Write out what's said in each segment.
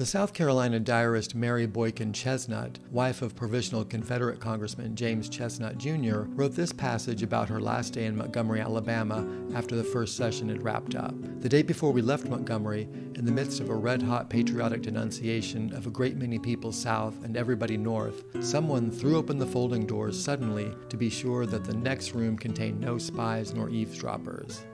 The South Carolina diarist Mary Boykin Chesnut, wife of Provisional Confederate Congressman James Chesnut Jr., wrote this passage about her last day in Montgomery, Alabama, after the first session had wrapped up. The day before we left Montgomery, in the midst of a red-hot patriotic denunciation of a great many people south and everybody north, someone threw open the folding doors suddenly to be sure that the next room contained no spies nor eavesdroppers.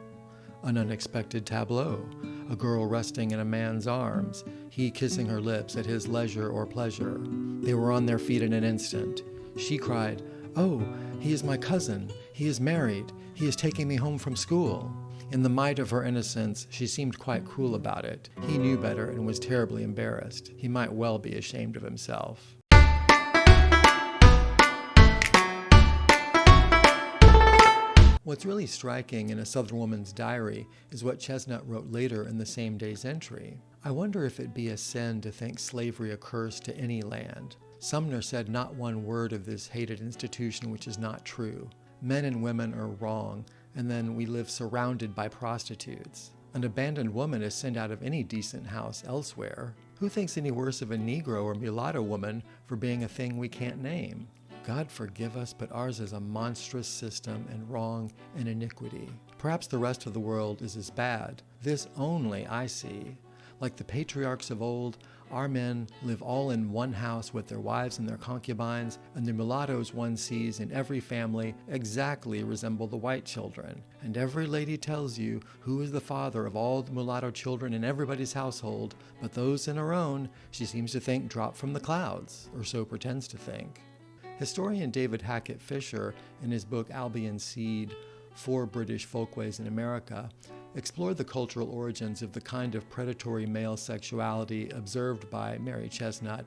An unexpected tableau. A girl resting in a man's arms, he kissing her lips at his leisure or pleasure. They were on their feet in an instant. She cried, "Oh, he is my cousin. He is married. He is taking me home from school." In the might of her innocence, she seemed quite cruel about it. He knew better and was terribly embarrassed. He might well be ashamed of himself. What's really striking in A Southern Woman's Diary is what Chesnut wrote later in the same day's entry. I wonder if it be a sin to think slavery a curse to any land. Sumner said not one word of this hated institution which is not true. Men and women are wrong, and then we live surrounded by prostitutes. An abandoned woman is sent out of any decent house elsewhere. Who thinks any worse of a Negro or mulatto woman for being a thing we can't name? God forgive us, but ours is a monstrous system and wrong and iniquity. Perhaps the rest of the world is as bad. This only I see. Like the patriarchs of old, our men live all in one house with their wives and their concubines, and the mulattoes one sees in every family exactly resemble the white children. And every lady tells you who is the father of all the mulatto children in everybody's household, but those in her own she seems to think drop from the clouds, or so pretends to think. Historian David Hackett Fisher, in his book Albion Seed, 4 British Folkways in America, explored the cultural origins of the kind of predatory male sexuality observed by Mary Chesnut,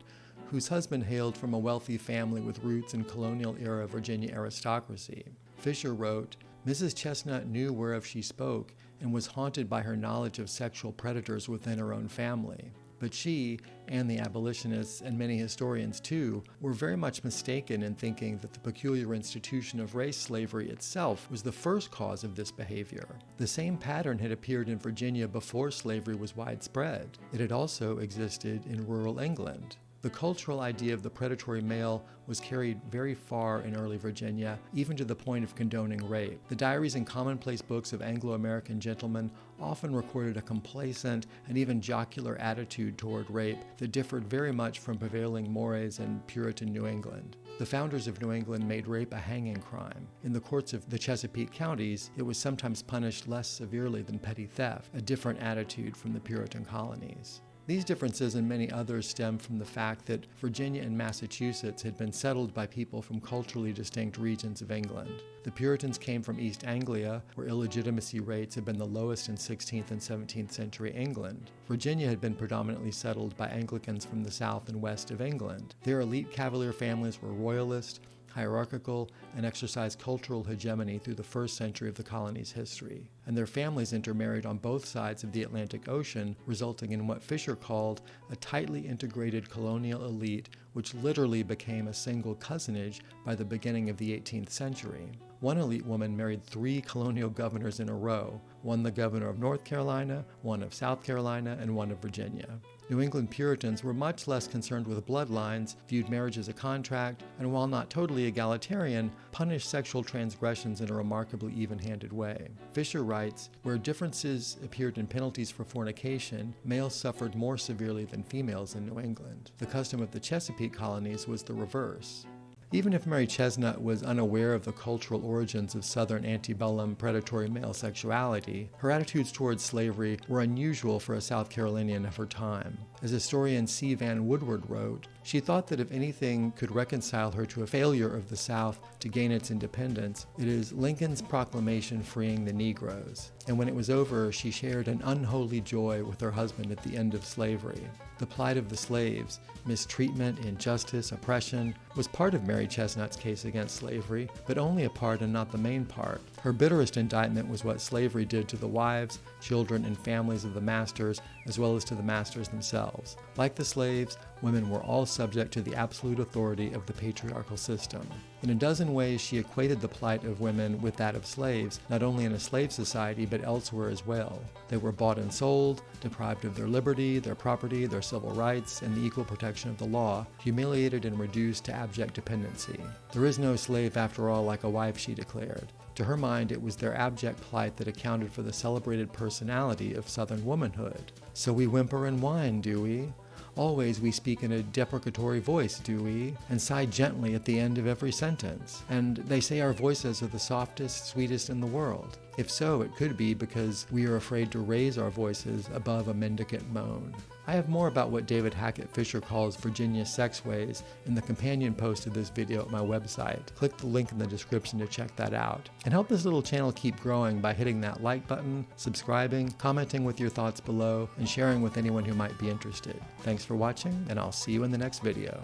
whose husband hailed from a wealthy family with roots in colonial-era Virginia aristocracy. Fisher wrote, "Mrs. Chesnut knew whereof she spoke and was haunted by her knowledge of sexual predators within her own family. But she, and the abolitionists, and many historians too, were very much mistaken in thinking that the peculiar institution of race slavery itself was the first cause of this behavior. The same pattern had appeared in Virginia before slavery was widespread. It had also existed in rural England. The cultural idea of the predatory male was carried very far in early Virginia, even to the point of condoning rape. The diaries and commonplace books of Anglo-American gentlemen often recorded a complacent and even jocular attitude toward rape that differed very much from prevailing mores in Puritan New England. The founders of New England made rape a hanging crime. In the courts of the Chesapeake counties, it was sometimes punished less severely than petty theft, a different attitude from the Puritan colonies. These differences and many others stem from the fact that Virginia and Massachusetts had been settled by people from culturally distinct regions of England. The Puritans came from East Anglia, where illegitimacy rates had been the lowest in 16th and 17th century England. Virginia had been predominantly settled by Anglicans from the south and west of England. Their elite Cavalier families were royalist, hierarchical, and exercised cultural hegemony through the first century of the colony's history. And their families intermarried on both sides of the Atlantic Ocean, resulting in what Fisher called a tightly integrated colonial elite, which literally became a single cousinage by the beginning of the 18th century. One elite woman married 3 colonial governors in a row, one the governor of North Carolina, one of South Carolina, and one of Virginia. New England Puritans were much less concerned with bloodlines, viewed marriage as a contract, and while not totally egalitarian, punished sexual transgressions in a remarkably even-handed way. Fisher writes, where differences appeared in penalties for fornication, males suffered more severely than females in New England. The custom of the Chesapeake colonies was the reverse. Even if Mary Chesnut was unaware of the cultural origins of Southern antebellum predatory male sexuality, her attitudes towards slavery were unusual for a South Carolinian of her time. As historian C. Van Woodward wrote, she thought that if anything could reconcile her to a failure of the South to gain its independence, it is Lincoln's proclamation freeing the Negroes. And when it was over, she shared an unholy joy with her husband at the end of slavery. The plight of the slaves, mistreatment, injustice, oppression, was part of Mary Chesnut's case against slavery, but only a part and not the main part. Her bitterest indictment was what slavery did to the wives, children, and families of the masters, as well as to the masters themselves. Like the slaves, women were all subject to the absolute authority of the patriarchal system. In a dozen ways, she equated the plight of women with that of slaves, not only in a slave society, but benefit elsewhere as well. They were bought and sold, deprived of their liberty, their property, their civil rights, and the equal protection of the law, humiliated and reduced to abject dependency. There is no slave after all like a wife, she declared. To her mind, it was their abject plight that accounted for the celebrated personality of Southern womanhood. So we whimper and whine, do we? Always we speak in a deprecatory voice, do we? And sigh gently at the end of every sentence. And they say our voices are the softest, sweetest in the world. If so, it could be because we are afraid to raise our voices above a mendicant moan. I have more about what David Hackett Fisher calls Virginia's sex ways in the companion post to this video at my website. Click the link in the description to check that out. And help this little channel keep growing by hitting that like button, subscribing, commenting with your thoughts below, and sharing with anyone who might be interested. Thanks for watching, and I'll see you in the next video.